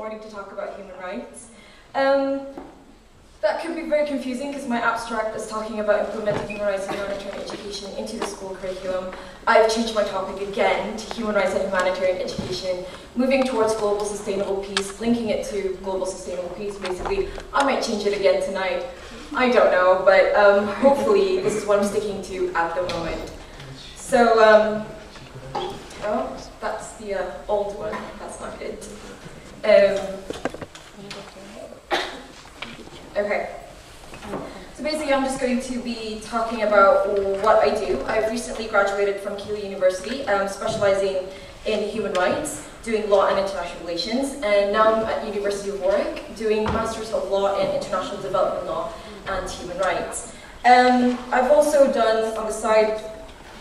morning to talk about human rights. That could be very confusing because my abstract is talking about implementing human rights and humanitarian education into the school curriculum. I've changed my topic again to human rights and humanitarian education, moving towards global sustainable peace, linking it to global sustainable peace, basically. I might change it again tonight. I don't know, but hopefully this is what I'm sticking to at the moment. So, oh, that's the old one. That's not it. Okay. So basically, I'm just going to be talking about what I do. I've recently graduated from Keele University, specializing in human rights, doing law and international relations, and now I'm at University of Warwick, doing Masters of Law in International Development Law and Human Rights. I've also done, on the side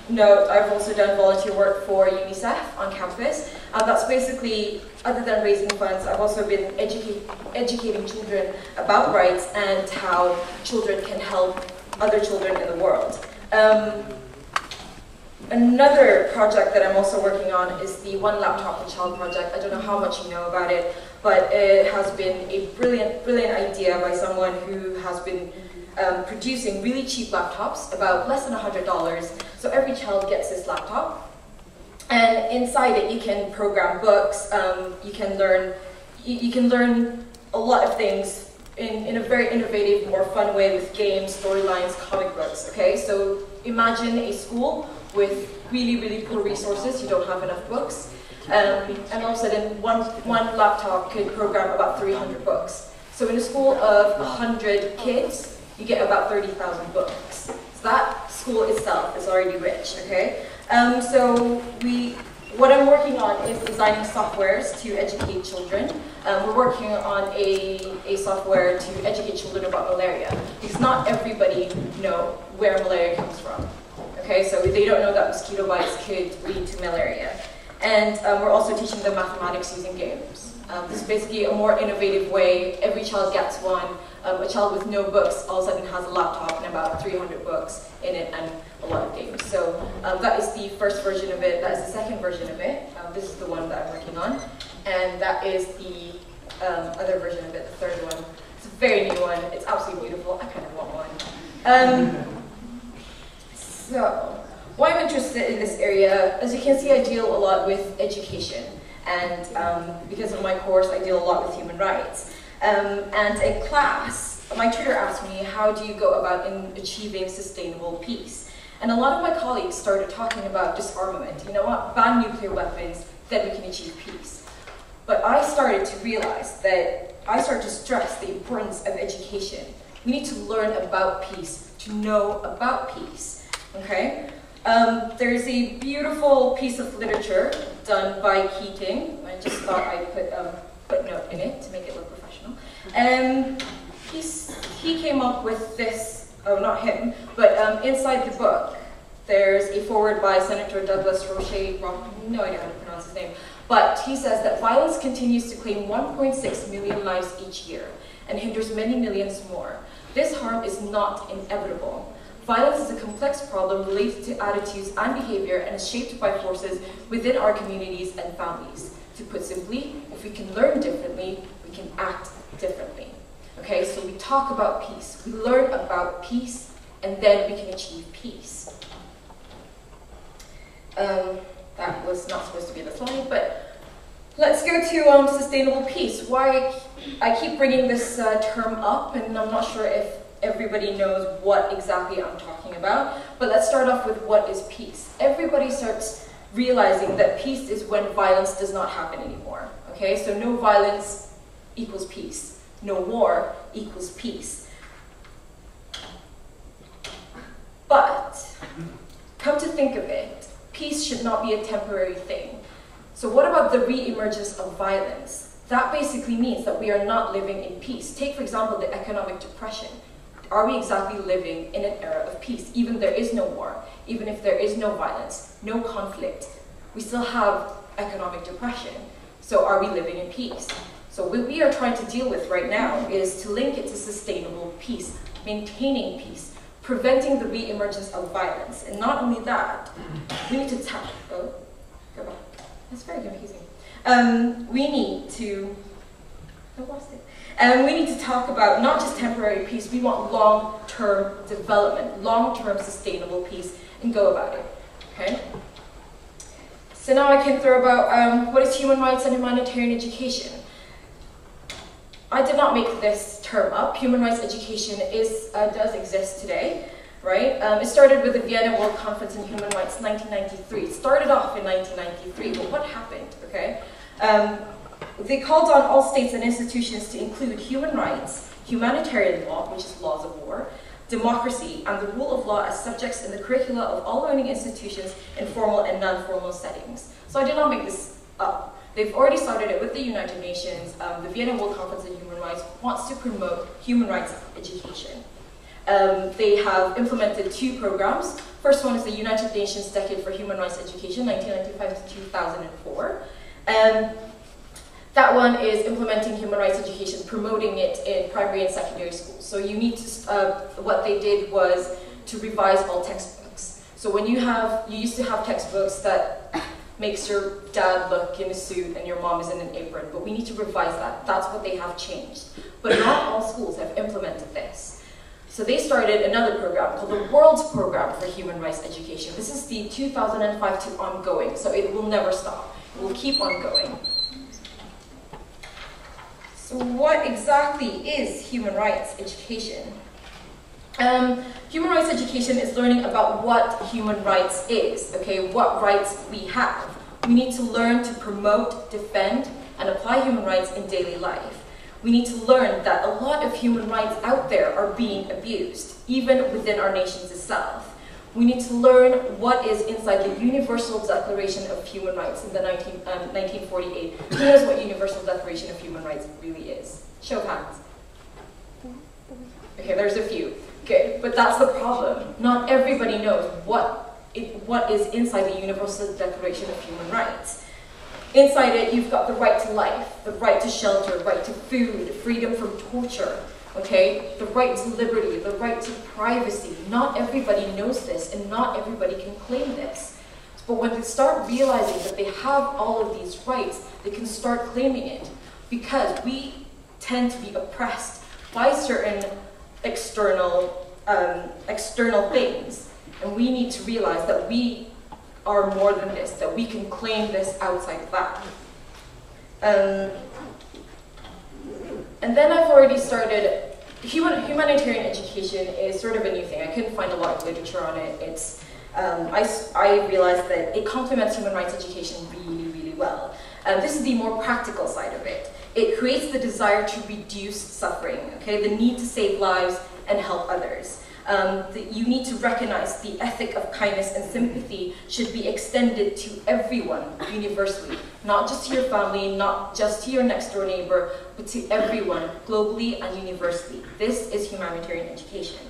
note, I've also done volunteer work for UNICEF on campus. That's basically, other than raising funds, I've also been educating children about rights and how children can help other children in the world. Another project that I'm also working on is the One Laptop per Child project. I don't know how much you know about it, but it has been a brilliant idea by someone who has been producing really cheap laptops, about less than $100. So every child gets this laptop. And inside it, you can program books. You can learn a lot of things in a very innovative, more fun way with games, storylines, comic books. Okay, so imagine a school with really poor resources. You don't have enough books, and all of a sudden, one laptop could program about 300 books. So in a school of 100 kids, you get about 30,000 books. So that school itself is already rich. Okay. What I'm working on is designing softwares to educate children. We're working on a software to educate children about malaria, because not everybody know where malaria comes from. Okay, so they don't know that mosquito bites could lead to malaria. And we're also teaching them mathematics using games. This is basically a more innovative way. Every child gets one. A child with no books all of a sudden has a laptop and about 300 books in it and a lot of games. So that is the first version of it. That is the second version of it. This is the one that I'm working on. And that is the other version of it, the third one. It's a very new one. It's absolutely beautiful. I kind of want one. So, why I'm interested in this area, as you can see, I deal a lot with education. And because of my course, I deal a lot with human rights. And in class, my tutor asked me, how do you go about achieving sustainable peace? And a lot of my colleagues started talking about disarmament. You know what? Ban nuclear weapons, then we can achieve peace. But I started to realize that I started to stress the importance of education. We need to learn about peace, to know about peace. Okay? There's a beautiful piece of literature done by Keating. I just thought I'd put a footnote in it to make it look professional. He came up with this, oh, not him, but inside the book, there's a foreword by Senator Douglas Roche, no idea how to pronounce his name, but he says that violence continues to claim 1.6 million lives each year and hinders many millions more. This harm is not inevitable. Violence is a complex problem related to attitudes and behavior and is shaped by forces within our communities and families. To put simply, if we can learn differently, we can act differently. Okay, so we talk about peace, we learn about peace, and then we can achieve peace. That was not supposed to be the slide, but let's go to sustainable peace. Why I keep bringing this term up, and I'm not sure if everybody knows what exactly I'm talking about, but let's start off with what is peace. Everybody starts realizing that peace is when violence does not happen anymore. Okay, so no violence equals peace. No war equals peace. But, come to think of it, peace should not be a temporary thing. So what about the re-emergence of violence? That basically means that we are not living in peace. Take, for example, the economic depression. Are we exactly living in an era of peace? Even if there is no war, even if there is no violence, no conflict, we still have economic depression. So are we living in peace? So what we are trying to deal with right now is to link it to sustainable peace, maintaining peace, preventing the re-emergence of violence. And not only that, we need to go back. That's very confusing. We need to I lost it. And we need to talk about not just temporary peace, we want long-term development, long-term sustainable peace, and go about it, okay? So now I can throw about what is human rights and humanitarian education. I did not make this term up. Human rights education does exist today, right? It started with the Vienna World Conference on Human Rights in 1993. It started off in 1993, but what happened, okay? They called on all states and institutions to include human rights, humanitarian law, which is laws of war, democracy, and the rule of law as subjects in the curricula of all learning institutions in formal and non-formal settings. So I did not make this up. They've already started it with the United Nations. The Vienna World Conference on Human Rights wants to promote human rights education. They have implemented 2 programs. First one is the United Nations Decade for Human Rights Education, 1995 to 2004. That one is implementing human rights education, promoting it in primary and secondary schools. So you need to, what they did was to revise all textbooks. So when you used to have textbooks that makes your dad look in a suit and your mom is in an apron, but we need to revise that. That's what they have changed. But not all schools have implemented this. So they started another program called the World's Program for Human Rights Education. This is the 2005 to ongoing, so it will never stop. It will keep on going. So what exactly is human rights education? Human rights education is learning about what human rights is, okay, what rights we have. We need to learn to promote, defend, and apply human rights in daily life. We need to learn that a lot of human rights out there are being abused, even within our nations itself. We need to learn what is inside the Universal Declaration of Human Rights in the 1948. Who knows what Universal Declaration of Human Rights really is? Show of hands. Okay, there's a few. Good, but that's the problem. Not everybody knows what is inside the Universal Declaration of Human Rights. Inside it, you've got the right to life, the right to shelter, right to food, freedom from torture, okay? The right to liberty, the right to privacy. Not everybody knows this, and not everybody can claim this. But when they start realizing that they have all of these rights, they can start claiming it. Because we tend to be oppressed by certain external things. And we need to realize that we are more than this, that we can claim this outside of that. And then I've already started, humanitarian education is sort of a new thing. I couldn't find a lot of literature on it. It's, I realized that it complements human rights education really, really well. This is the more practical side of it. It creates the desire to reduce suffering, okay? The need to save lives and help others. You need to recognize the ethic of kindness and sympathy should be extended to everyone universally, not just to your family, not just to your next door neighbor, but to everyone globally and universally. This is humanitarian education.